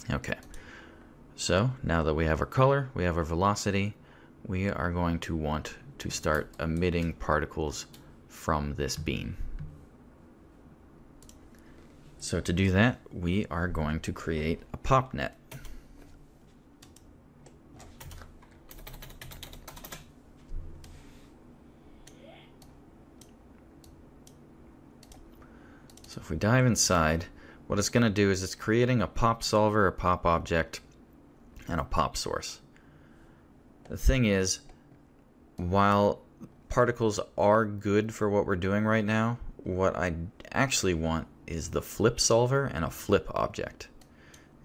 Okay, so now that we have our color, we have our velocity, we are going to want to start emitting particles from this beam. So to do that, we are going to create a pop net. So if we dive inside, what it's going to do is it's creating a pop solver, a pop object, and a pop source. The thing is, while particles are good for what we're doing right now, what I actually want is the flip solver and a flip object.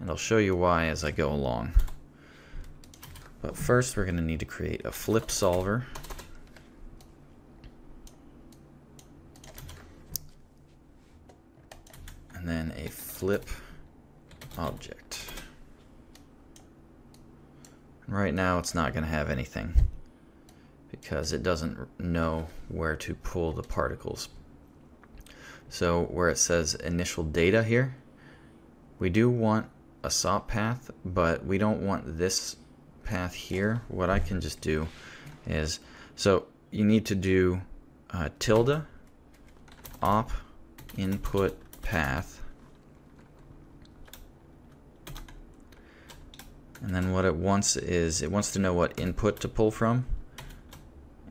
And I'll show you why as I go along. But first we're going to need to create a flip solver. And then a flip object. Right now it's not going to have anything because it doesn't know where to pull the particles. So where it says initial data here, we do want a SOP path, but we don't want this path here. What I can just do is, so you need to do tilde op input path, and then what it wants is it wants to know what input to pull from,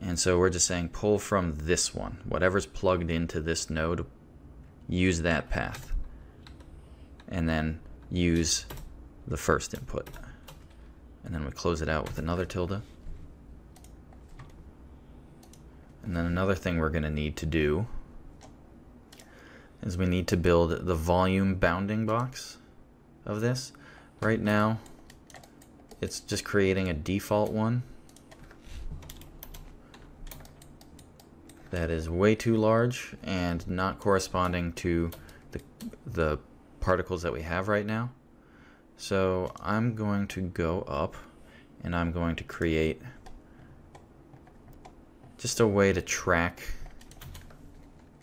and so we're just saying pull from this one, whatever's plugged into this node, use that path, and then use the first input, and then we close it out with another tilde. And then another thing we're going to need to do is we need to build the volume bounding box of this. Right now it's just creating a default one that is way too large and not corresponding to the particles that we have right now. So I'm going to go up and I'm going to create just a way to track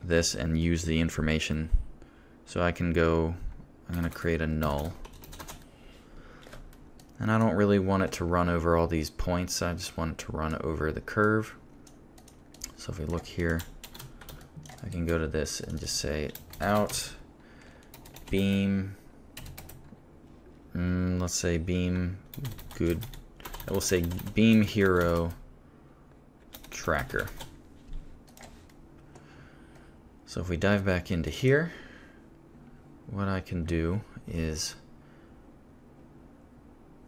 this and use the information. So I can go, I'm going to create a null, and I don't really want it to run over all these points, I just want it to run over the curve. So if we look here, I can go to this and just say out beam, let's say beam good, I will say beam hero tracker. So if we dive back into here, what I can do is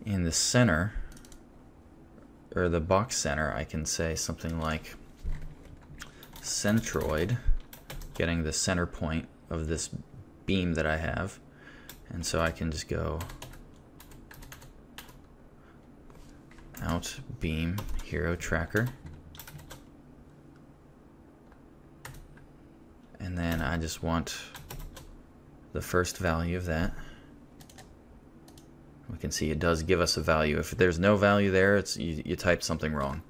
in the center, or the box center, I can say something like centroid, getting the center point of this beam that I have. And so I can just go out beam hero tracker, and then I just want the first value of that. We can see it does give us a value. If there's no value there, it's you typed something wrong.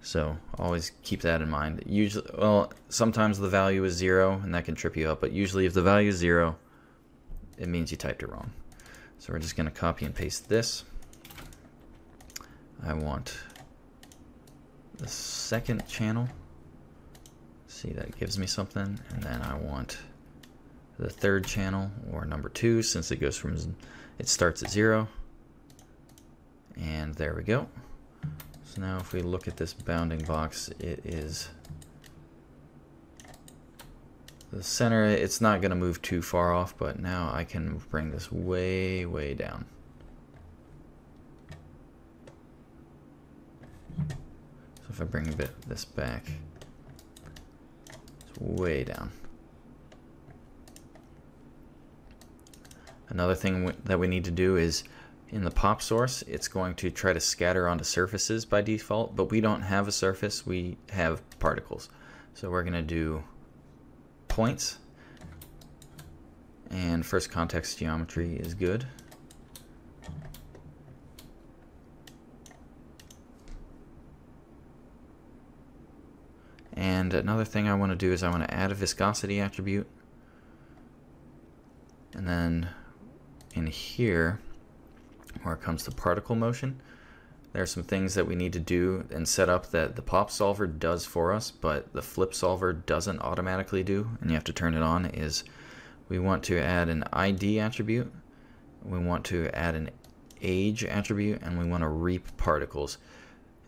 So always keep that in mind. Usually, well, sometimes the value is 0 and that can trip you up, but usually if the value is 0, it means you typed it wrong. So we're just going to copy and paste this. I want the second channel. See, that gives me something. And then I want the third channel, or number 2, since it goes from, it starts at 0. And there we go. So now if we look at this bounding box, it is the center. It's not going to move too far off, but now I can bring this way, way down. So if I bring this back, it's way down. Another thing that we need to do is in the pop source, it's going to try to scatter onto surfaces by default, but we don't have a surface, we have particles. So we're going to do points, and first context geometry is good. And another thing I want to do is I want to add a viscosity attribute, and then in here where it comes to particle motion. There are some things that we need to do and set up that the pop solver does for us, but the flip solver doesn't automatically do, and you have to turn it on. Is we want to add an ID attribute, we want to add an age attribute, and we want to reap particles.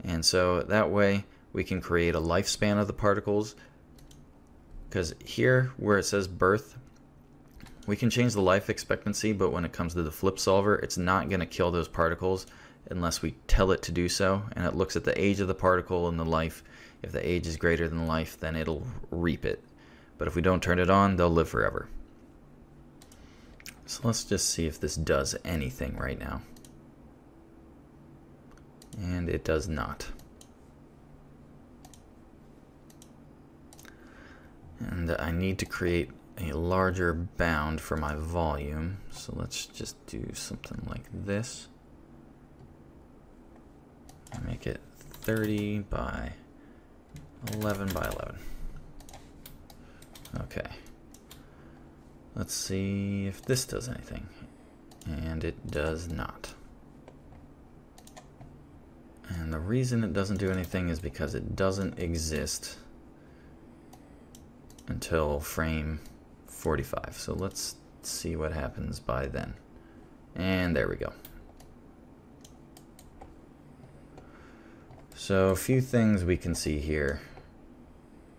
And so that way we can create a lifespan of the particles, because here where it says birth, we can change the life expectancy, but when it comes to the flip solver, it's not going to kill those particles unless we tell it to do so, and it looks at the age of the particle and the life. If the age is greater than the life, then it'll reap it. But if we don't turn it on, they'll live forever. So let's just see if this does anything right now. And it does not. And I need to create a larger bound for my volume, so let's just do something like this. Make it 30 by 11 by 11. Okay. Let's see if this does anything. And it does not. And the reason it doesn't do anything is because it doesn't exist until frame 45. So let's see what happens by then. And there we go. So a few things we can see here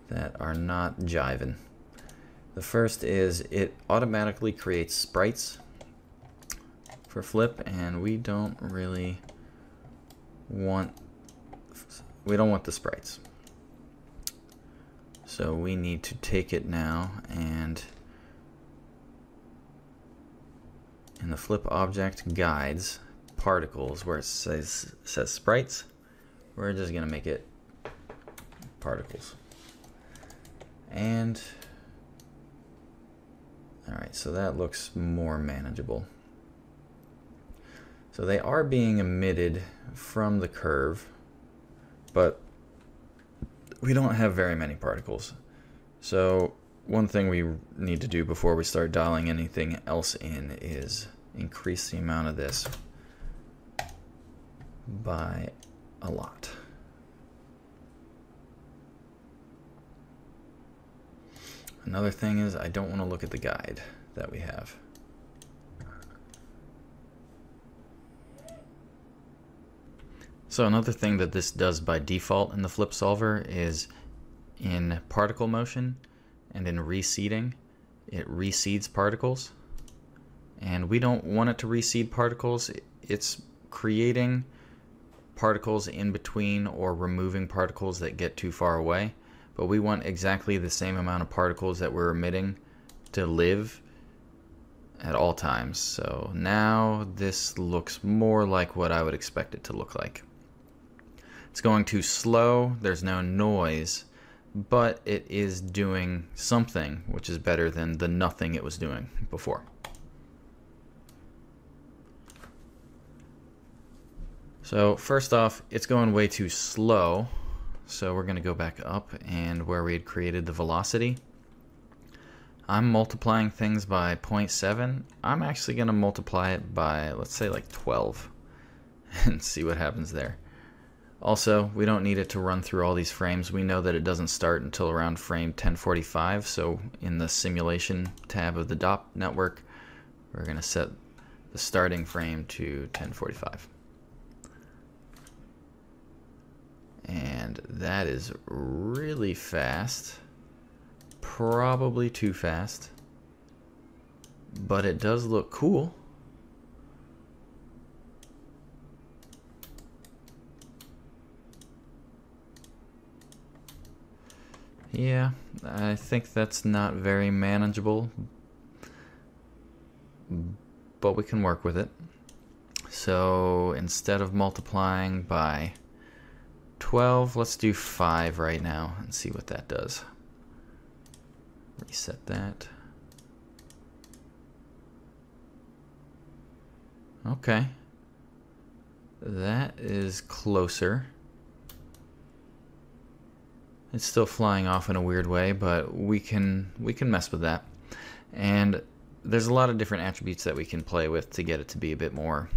that are not jiving. The first is it automatically creates sprites for flip, and we don't really want the sprites. So we need to take it now, and in the flip object guides particles where it says sprites, we're just gonna make it particles. And alright, so that looks more manageable. So they are being emitted from the curve, but we don't have very many particles. So one thing we need to do before we start dialing anything else in is increase the amount of this by a lot. Another thing is I don't want to look at the guide that we have. So another thing that this does by default in the flip solver is in particle motion and in reseeding, it reseeds particles. And we don't want it to reseed particles. It's creating particles in between or removing particles that get too far away, but we want exactly the same amount of particles that we're emitting to live at all times. So now this looks more like what I would expect it to look like. It's going too slow, there's no noise, but it is doing something, which is better than the nothing it was doing before. So first off, it's going way too slow, so we're going to go back up, and where we had created the velocity, I'm multiplying things by 0.7. I'm actually going to multiply it by, let's say, like 12 and see what happens there. Also, we don't need it to run through all these frames. We know that it doesn't start until around frame 1045, so in the simulation tab of the DOP network, we're going to set the starting frame to 1045. And that is really fast, probably too fast, but it does look cool. Yeah, I think that's not very manageable, but we can work with it. So instead of multiplying by 12, let's do 5 right now and see what that does. Reset that. Okay. That is closer. It's still flying off in a weird way, but we can mess with that. And there's a lot of different attributes that we can play with to get it to be a bit more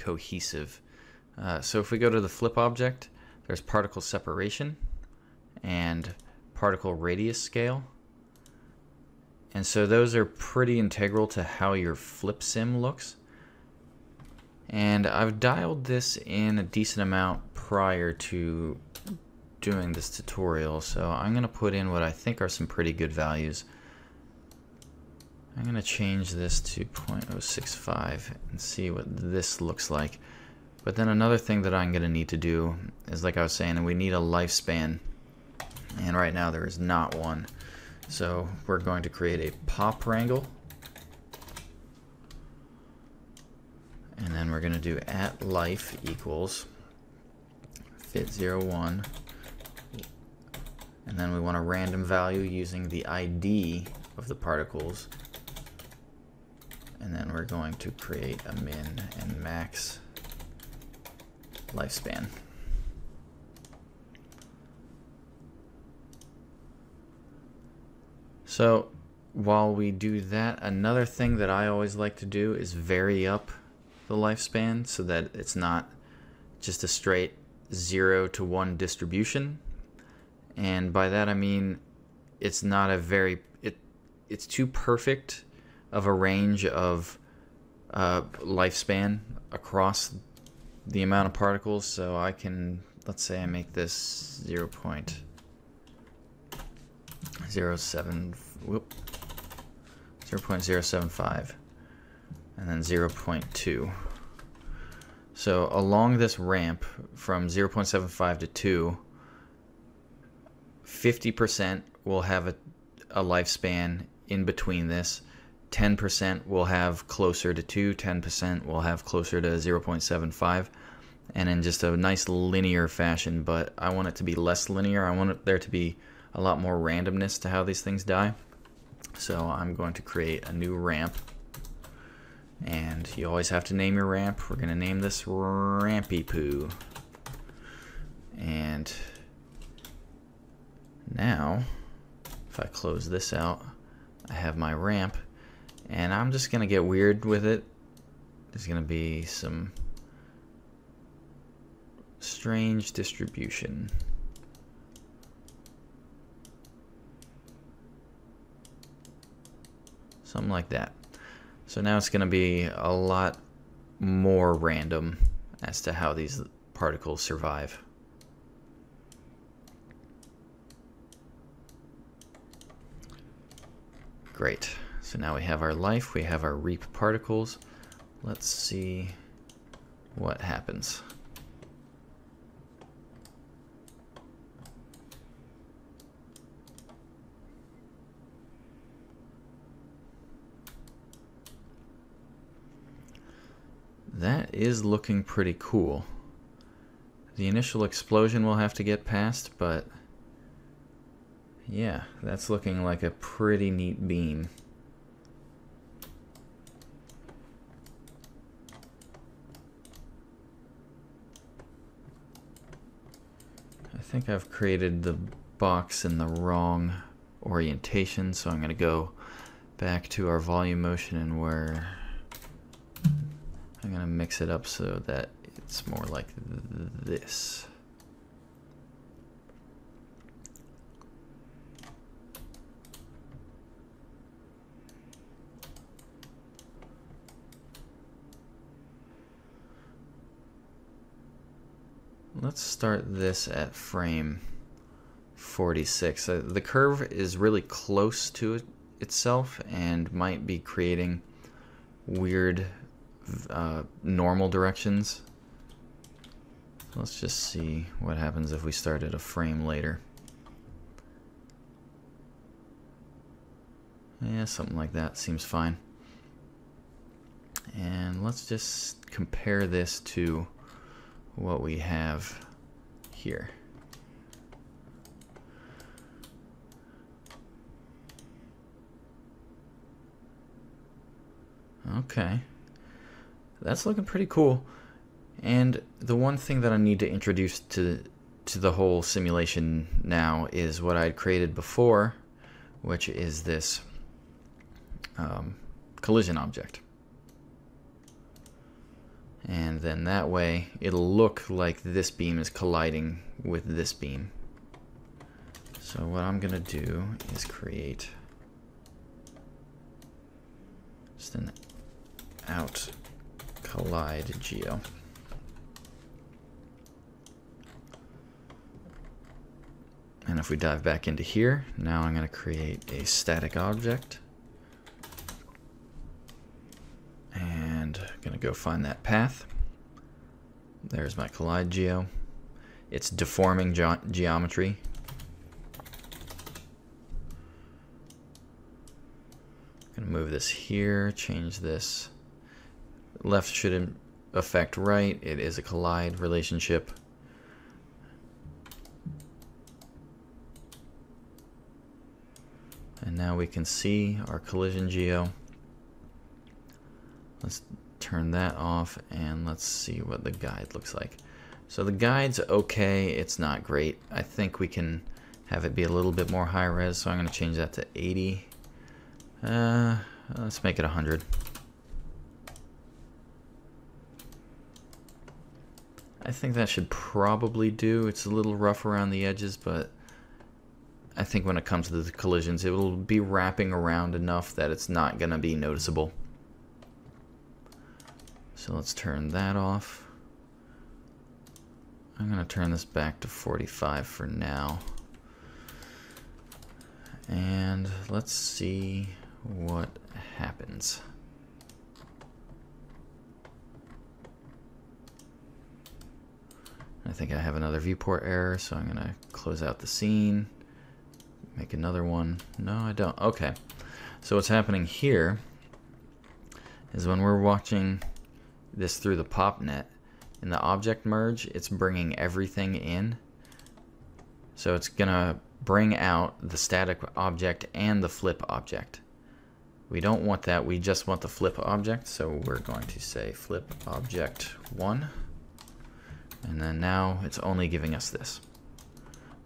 cohesive. So if we go to the flip object, there's particle separation and particle radius scale. And so those are pretty integral to how your flip sim looks. And I've dialed this in a decent amount prior to doing this tutorial, so I'm going to put in what I think are some pretty good values. I'm going to change this to 0.065 and see what this looks like. But then another thing that I'm going to need to do is, like I was saying, we need a lifespan, and right now there is not one. So we're going to create a pop wrangle, and then we're going to do @life equals fit01, and then we want a random value using the ID of the particles, and then we're going to create a min and max lifespan. So while we do that, another thing that I always like to do is vary up the lifespan so that it's not just a straight 0 to 1 distribution. And by that I mean it's not a it's too perfect of a range of lifespan across the amount of particles. So I can, let's say I make this 0.075 and then 0.2. So along this ramp from 0.75 to 2, 50% will have a lifespan in between this. 10% will have closer to 2, 10% will have closer to 0.75, and in just a nice linear fashion. But I want it to be less linear. I want there to be a lot more randomness to how these things die. So I'm going to create a new ramp, and you always have to name your ramp. We're going to name this Rampy Poo. And now if I close this out, I have my ramp, and I'm just going to get weird with it. There's going to be some strange distribution. Something like that. So now it's going to be a lot more random as to how these particles survive. Great. So now we have our life, we have our reap particles. Let's see what happens. That is looking pretty cool. The initial explosion will have to get past, but yeah, that's looking like a pretty neat beam. I think I've created the box in the wrong orientation, so I'm going to go back to our volume motion, and where I'm going to mix it up so that it's more like this. Let's start this at frame 46. The curve is really close to itself and might be creating weird normal directions. Let's just see what happens if we start at a frame later. Yeah, something like that seems fine. And let's just compare this to what we have here. Okay, that's looking pretty cool. And the one thing that I need to introduce to the whole simulation now is what I'd created before, which is this collision object. And then that way it'll look like this beam is colliding with this beam. So what I'm gonna do is create just an out collide geo. And if we dive back into here, now I'm going to create a static object. And I'm going to go find that path. There's my collide geo. It's deforming geometry. I'm going to move this here, change this. Left should affect right. It is a collide relationship. And now we can see our collision geo. Let's turn that off and let's see what the guide looks like. So the guide's okay, it's not great. I think we can have it be a little bit more high res, so I'm going to change that to 80. Let's make it 100. I think that should probably do. It's a little rough around the edges, but I think when it comes to the collisions, it will be wrapping around enough that it's not going to be noticeable. So let's turn that off. I'm going to turn this back to 45 for now. And let's see what happens. I think I have another viewport error, so I'm going to close out the scene. Make another one. No, I don't. Okay. So what's happening here is when we're watching this through the PopNet, in the object merge, it's bringing everything in. So it's going to bring out the static object and the flip object. We don't want that. We just want the flip object. So we're going to say flip object 1. And then now it's only giving us this.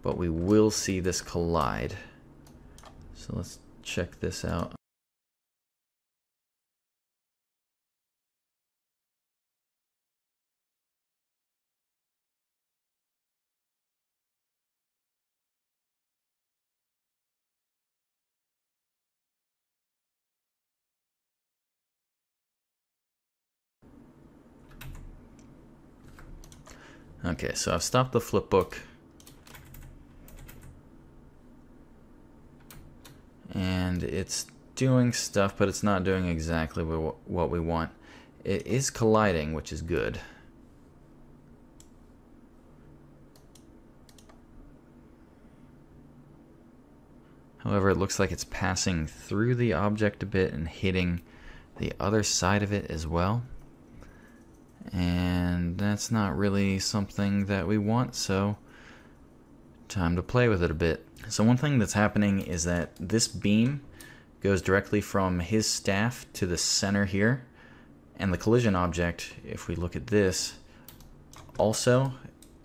But we will see this collide. So let's check this out. Okay, so I've stopped the flipbook. And it's doing stuff, but it's not doing exactly what we want. It is colliding, which is good. However, it looks like it's passing through the object a bit and hitting the other side of it as well. And that's not really something that we want, so time to play with it a bit. So one thing that's happening is that this beam goes directly from his staff to the center here, and the collision object, if we look at this, also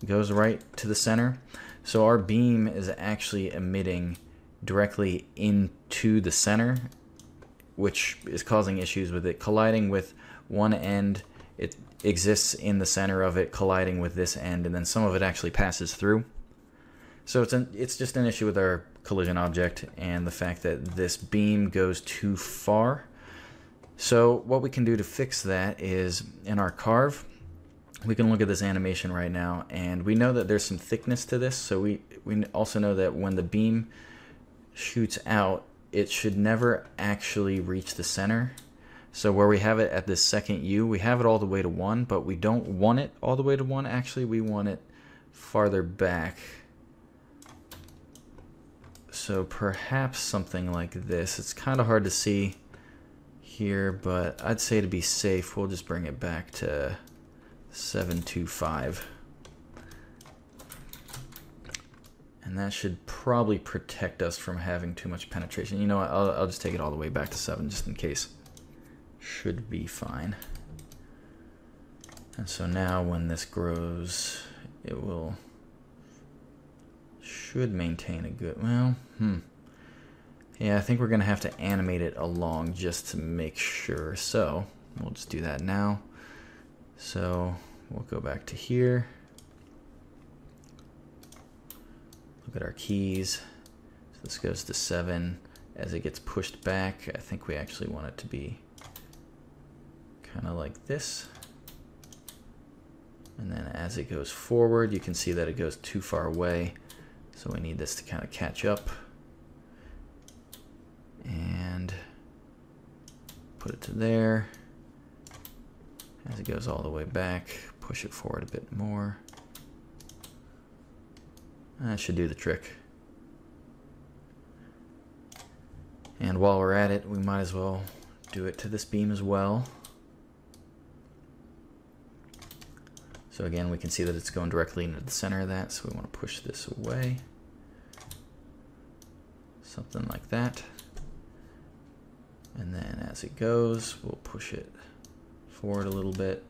goes right to the center. So our beam is actually emitting directly into the center, which is causing issues with it colliding with one end. It exists in the center of it, colliding with this end, and then some of it actually passes through. So it's just an issue with our collision object and the fact that this beam goes too far. So what we can do to fix that is in our carve, we can look at this animation right now, and we know that there's some thickness to this. So we also know that when the beam shoots out, it should never actually reach the center. So where we have it at this second U, we have it all the way to 1, but we don't want it all the way to 1. Actually, we want it farther back. So perhaps something like this. It's kind of hard to see here, but I'd say to be safe, we'll just bring it back to 725. And that should probably protect us from having too much penetration. You know what, I'll just take it all the way back to 7 just in case. Should be fine. And so now when this grows, it should maintain a good, well, yeah, I think we're gonna have to animate it along just to make sure. So we'll just do that now. So we'll go back to here. Look at our keys. So this goes to 7. As it gets pushed back, I think we actually want it to be kind of like this. And then as it goes forward, you can see that it goes too far away. So we need this to kind of catch up. And put it to there. As it goes all the way back, push it forward a bit more. That should do the trick. And while we're at it, we might as well do it to this beam as well. So again, we can see that it's going directly into the center of that, so we want to push this away. Something like that. And then as it goes, we'll push it forward a little bit.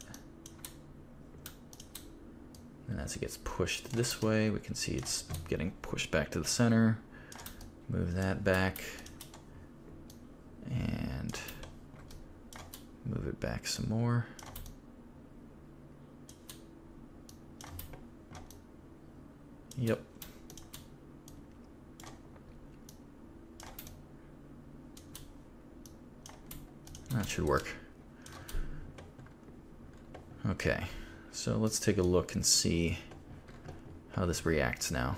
And as it gets pushed this way, we can see it's getting pushed back to the center. Move that back. And move it back some more. Yep. That should work. Okay, so let's take a look and see how this reacts now.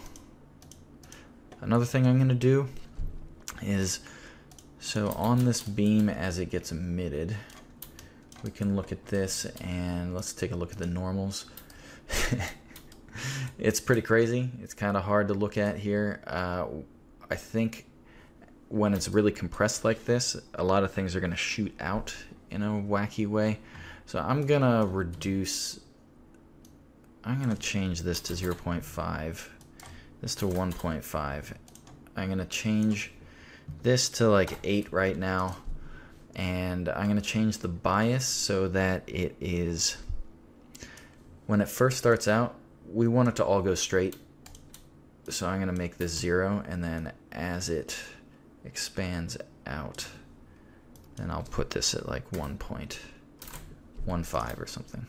Another thing I'm going to do is, so on this beam as it gets emitted, we can look at this and let's take a look at the normals. It's pretty crazy. It's kind of hard to look at here. I think when it's really compressed like this, a lot of things are going to shoot out in a wacky way. So I'm going to reduce, I'm going to change this to 0.5, this to 1.5. I'm going to change this to like 8 right now, and I'm going to change the bias so that it is, when it first starts out, we want it to all go straight. So I'm going to make this 0, and then as it expands out, then I'll put this at like 1.15 or something.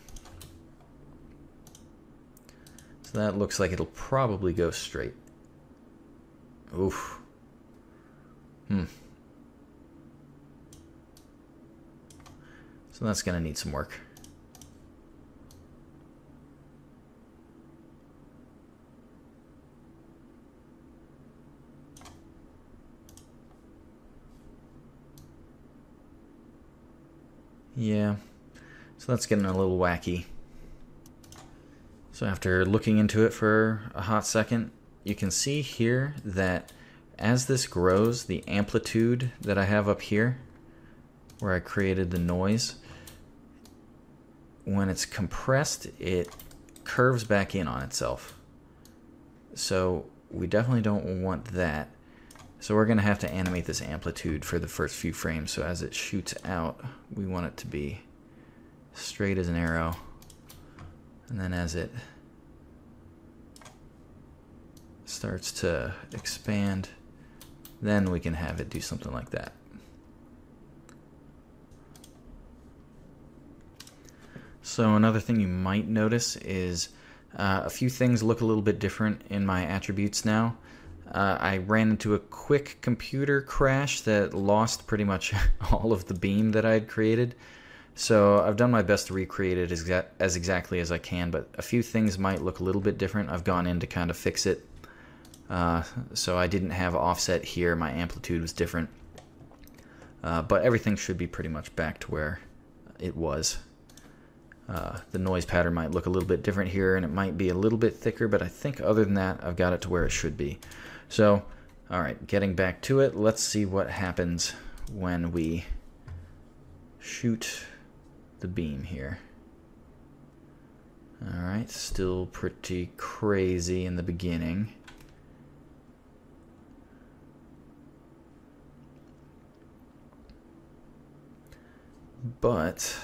So that looks like it'll probably go straight. Oof. So that's going to need some work. Yeah, so that's getting a little wacky. So after looking into it for a hot second, you can see here that as this grows, the amplitude that I have up here, where I created the noise, when it's compressed, it curves back in on itself. So we definitely don't want that. So we're going to have to animate this amplitude for the first few frames. So as it shoots out, we want it to be straight as an arrow. And then as it starts to expand, then we can have it do something like that. So another thing you might notice is a few things look a little bit different in my attributes now. I ran into a quick computer crash that lost pretty much all of the beam that I had created. So I've done my best to recreate it as exactly as I can, but a few things might look a little bit different. I've gone in to kind of fix it. So I didn't have offset here. My amplitude was different. But everything should be pretty much back to where it was. The noise pattern might look a little bit different here, and it might be a little bit thicker, but I think other than that, I've got it to where it should be. So, alright, getting back to it, let's see what happens when we shoot the beam here. Alright, still pretty crazy in the beginning. But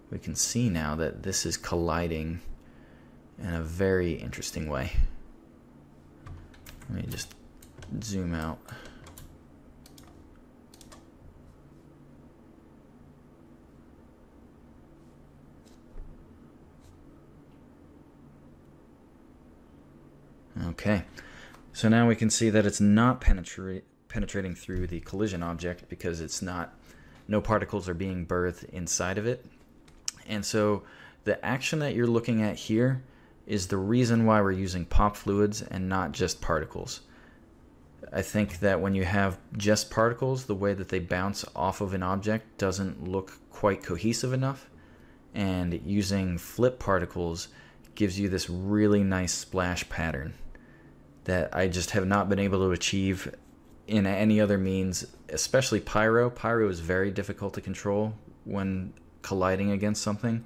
we can see now that this is colliding in a very interesting way. Let me just zoom out. Okay, so now we can see that it's not penetrating through the collision object because it's not, no particles are being birthed inside of it. And so the action that you're looking at here is the reason why we're using pop fluids and not just particles. I think that when you have just particles, the way that they bounce off of an object doesn't look quite cohesive enough, and using flip particles gives you this really nice splash pattern that I just have not been able to achieve in any other means, especially pyro. Pyro is very difficult to control when colliding against something.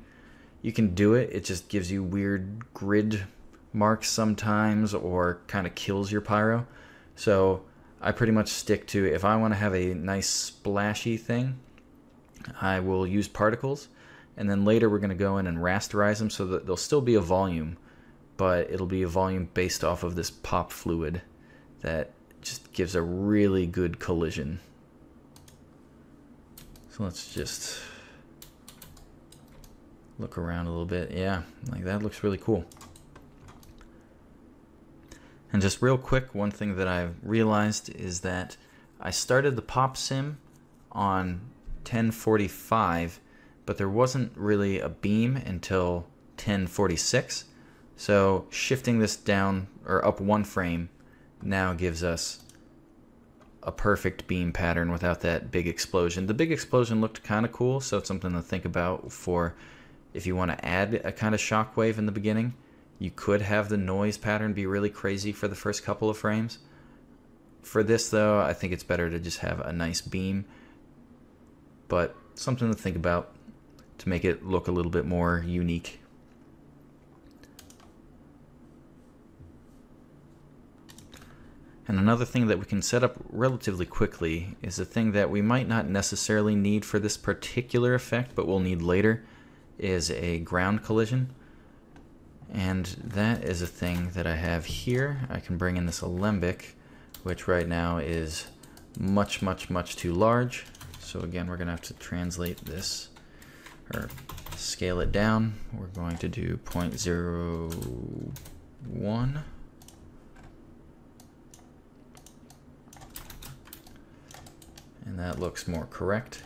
You can do it, it just gives you weird grid marks sometimes, or kind of kills your pyro. So I pretty much stick to, if I want to have a nice splashy thing, I will use particles, and then later we're going to go in and rasterize them so that there'll still be a volume, but it'll be a volume based off of this pop fluid that just gives a really good collision. So let's just look around a little bit. Yeah, like that looks really cool. And just real quick, one thing that I've realized is that I started the pop sim on 1045, but there wasn't really a beam until 1046. So shifting this down or up one frame now gives us a perfect beam pattern without that big explosion. The big explosion looked kind of cool, so it's something to think about for if you want to add a kind of shockwave in the beginning. You could have the noise pattern be really crazy for the first couple of frames. For this though, I think it's better to just have a nice beam, but something to think about to make it look a little bit more unique. And another thing that we can set up relatively quickly is a thing that we might not necessarily need for this particular effect, but we'll need later, is a ground collision. And that is a thing that I have here. I can bring in this alembic, which right now is much too large. So again, we're gonna have to translate this or scale it down. We're going to do 0.01. And that looks more correct.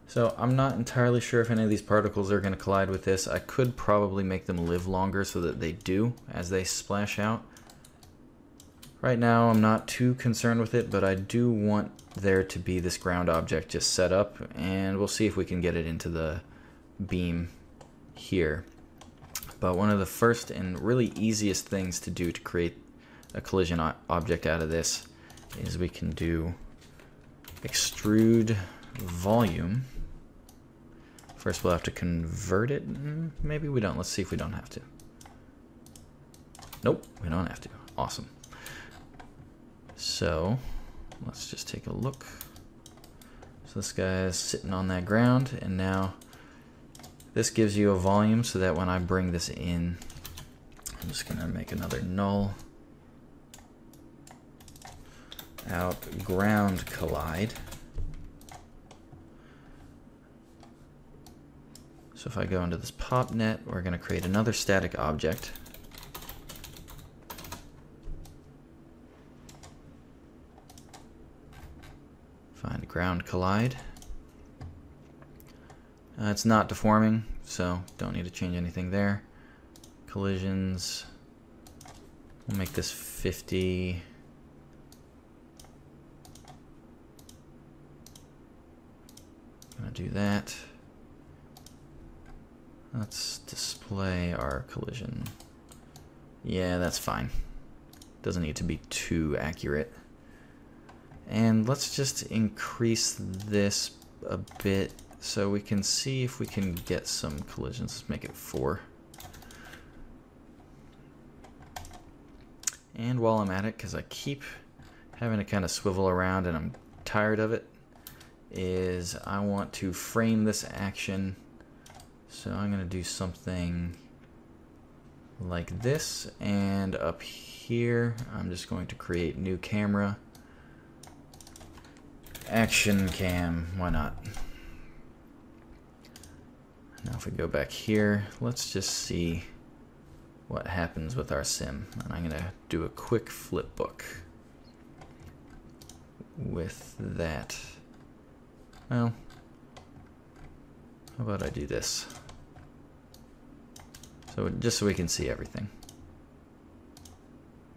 So I'm not entirely sure if any of these particles are going to collide with this. I could probably make them live longer so that they do as they splash out. Right now I'm not too concerned with it, but I do want there to be this ground object just set up, and we'll see if we can get it into the beam here. But one of the first and really easiest things to do to create a collision object out of this is we can do extrude volume. First we'll have to convert it. Maybe we don't. Let's see if we don't have to. Nope, we don't have to. Awesome. So let's just take a look. So this guy is sitting on that ground, and now this gives you a volume so that when I bring this in, I'm just going to make another null out ground collide. So if I go into this pop net, we're going to create another static object. Find ground collide. It's not deforming, so don't need to change anything there. Collisions, we'll make this 50. Gonna do that. Let's display our collision. Yeah, that's fine. Doesn't need to be too accurate. And let's just increase this a bit so we can see if we can get some collisions. Let's make it 4. And while I'm at it, because I keep having to kind of swivel around and I'm tired of it, is I want to frame this action. So I'm going to do something like this, and up here I'm just going to create new camera, action cam, why not? Now if we go back here, let's just see what happens with our sim. And I'm going to do a quick flip book with that. Well, how about I do this? So just so we can see everything.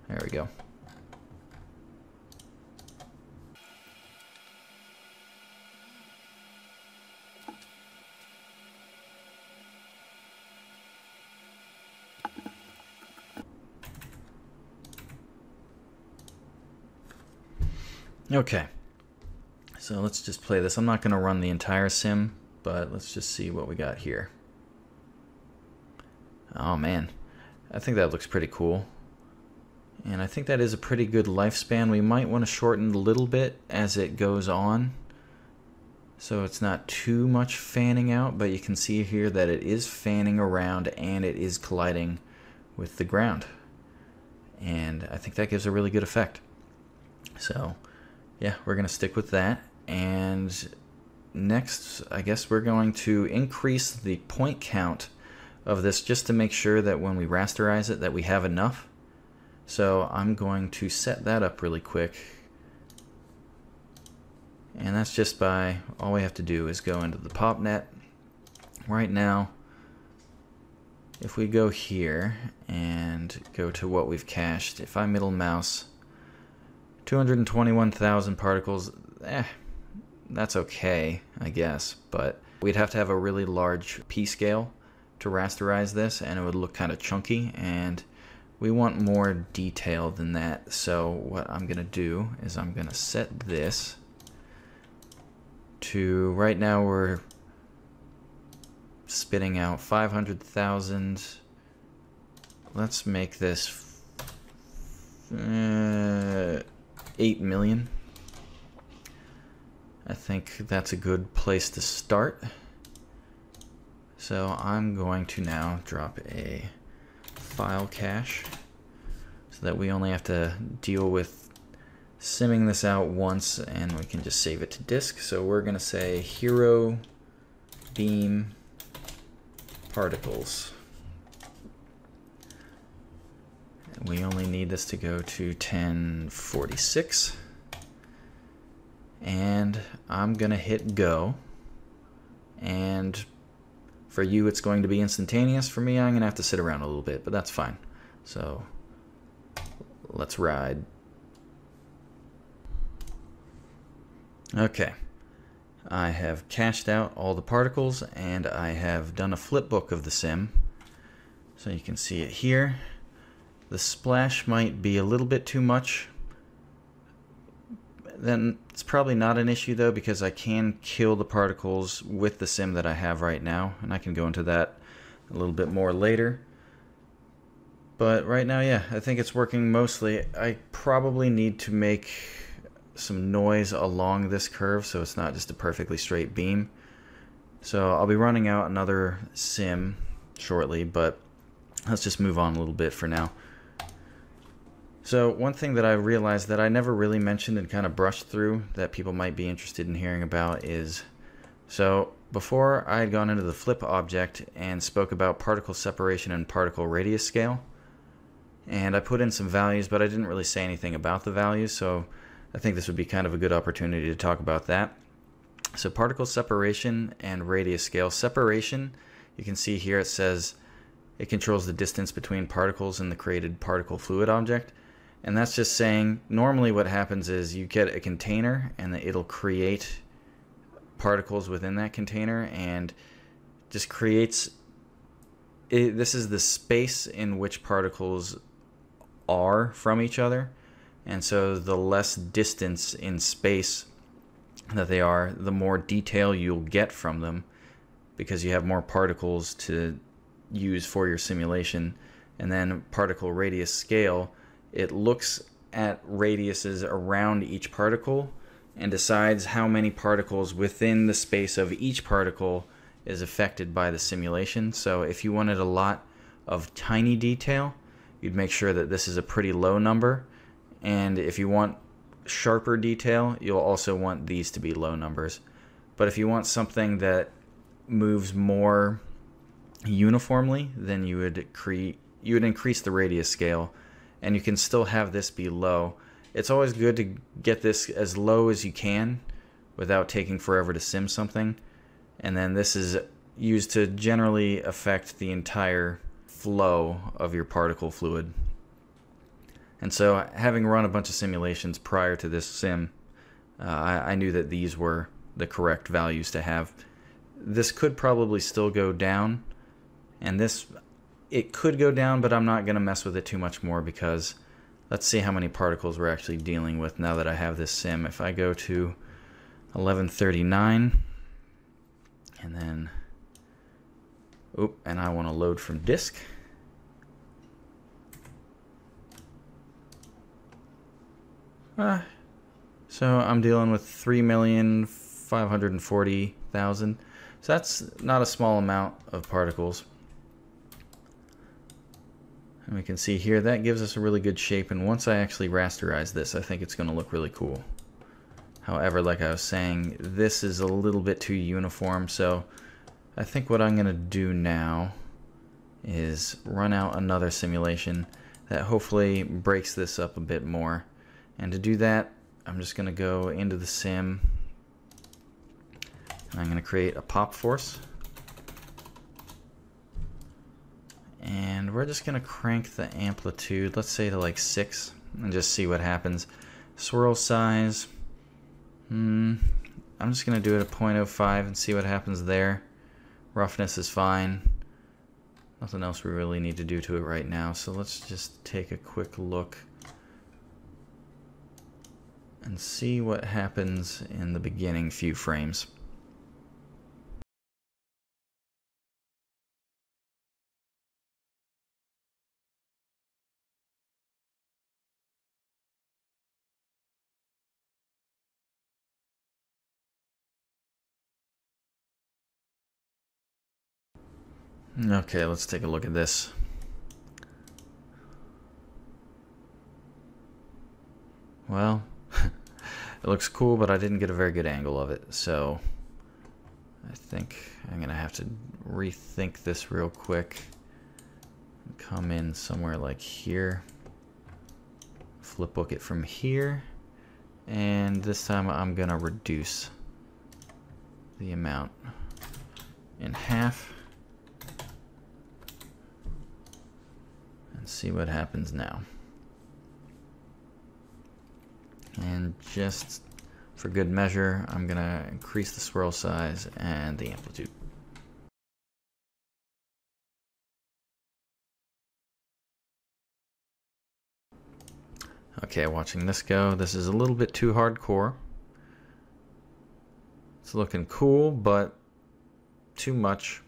There we go. Okay, so let's just play this. I'm not going to run the entire sim, but let's just see what we got here. Oh man, I think that looks pretty cool. And I think that is a pretty good lifespan. We might want to shorten a little bit as it goes on, so it's not too much fanning out, but you can see here that it is fanning around and it is colliding with the ground. And I think that gives a really good effect. So yeah, we're going to stick with that. And next, I guess we're going to increase the point count of this just to make sure that when we rasterize it that we have enough. So I'm going to set that up really quick. And that's just by, all we have to do is go into the pop net. Right now, if we go here and go to what we've cached, if I middle mouse, 221,000 particles, that's okay, I guess, but we'd have to have a really large P scale to rasterize this, and it would look kind of chunky, and we want more detail than that. So what I'm gonna do is I'm gonna set this to, right now we're spitting out 500,000. Let's make this 8 million. I think that's a good place to start. So I'm going to now drop a file cache so that we only have to deal with simming this out once, and we can just save it to disk. So we're going to say hero beam particles. We only need this to go to 1046, and I'm gonna hit go, and for you it's going to be instantaneous. For me, I'm gonna have to sit around a little bit, but that's fine. So let's ride. Okay, I have cached out all the particles, and I have done a flip book of the sim, so you can see it here. The splash might be a little bit too much. Then it's probably not an issue though, because I can kill the particles with the sim that I have right now, and I can go into that a little bit more later. But right now, yeah, I think it's working mostly. I probably need to make some noise along this curve so it's not just a perfectly straight beam. So I'll be running out another sim shortly, but let's just move on a little bit for now. So one thing that I realized that I never really mentioned and kind of brushed through that people might be interested in hearing about is, so before I had gone into the flip object and spoke about particle separation and particle radius scale, and I put in some values, but I didn't really say anything about the values, so I think this would be kind of a good opportunity to talk about that. So particle separation and radius scale. Separation, you can see here it says it controls the distance between particles in the created particle fluid object. And that's just saying, normally what happens is you get a container and it'll create particles within that container and just creates, this is the space in which particles are from each other. And so the less distance in space that they are, the more detail you'll get from them, because you have more particles to use for your simulation. And then particle radius scale, it looks at radiuses around each particle and decides how many particles within the space of each particle is affected by the simulation. So if you wanted a lot of tiny detail, you'd make sure that this is a pretty low number. And if you want sharper detail, you'll also want these to be low numbers. But if you want something that moves more uniformly, then you would you would increase the radius scale, and you can still have this be low. It's always good to get this as low as you can without taking forever to sim something. And then this is used to generally affect the entire flow of your particle fluid. And so having run a bunch of simulations prior to this sim, I knew that these were the correct values to have. This could probably still go down, and this, it could go down, but I'm not going to mess with it too much more because let's see how many particles we're actually dealing with now that I have this sim. If I go to 1139, and then, and I want to load from disk. So I'm dealing with 3,540,000. So that's not a small amount of particles. And we can see here that gives us a really good shape, and once I actually rasterize this, I think it's going to look really cool. However, like I was saying, this is a little bit too uniform, so I think what I'm going to do now is run out another simulation that hopefully breaks this up a bit more. And to do that, I'm just going to go into the sim, and I'm going to create a pop force. And we're just going to crank the amplitude, let's say to like 6, and just see what happens. Swirl size, I'm just going to do it at 0.05 and see what happens there. Roughness is fine. Nothing else we really need to do to it right now, so let's just take a quick look and see what happens in the beginning few frames. Okay, let's take a look at this. Well, it looks cool, but I didn't get a very good angle of it, so I think I'm gonna have to rethink this real quick. Come in somewhere like here, flipbook it from here, and this time I'm gonna reduce the amount in half and see what happens now. And just for good measure, I'm gonna increase the swirl size and the amplitude. Okay, watching this go, this is a little bit too hardcore. It's looking cool, but too much.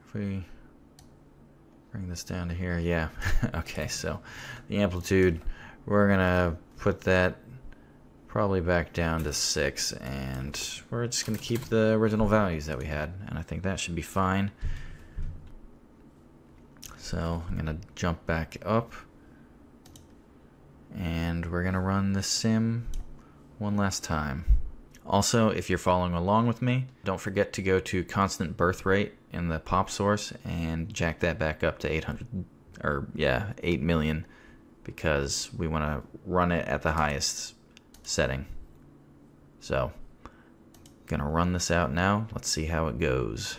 If we bring this down to here, yeah. Okay, so the amplitude, we're gonna put that probably back down to 6, and we're just gonna keep the original values that we had, and I think that should be fine. So I'm gonna jump back up, and we're gonna run the sim one last time. Also, if you're following along with me, don't forget to go to constant birth rate in the pop source and jack that back up to 8 million, because we want to run it at the highest setting. So, gonna run this out now. Let's see how it goes.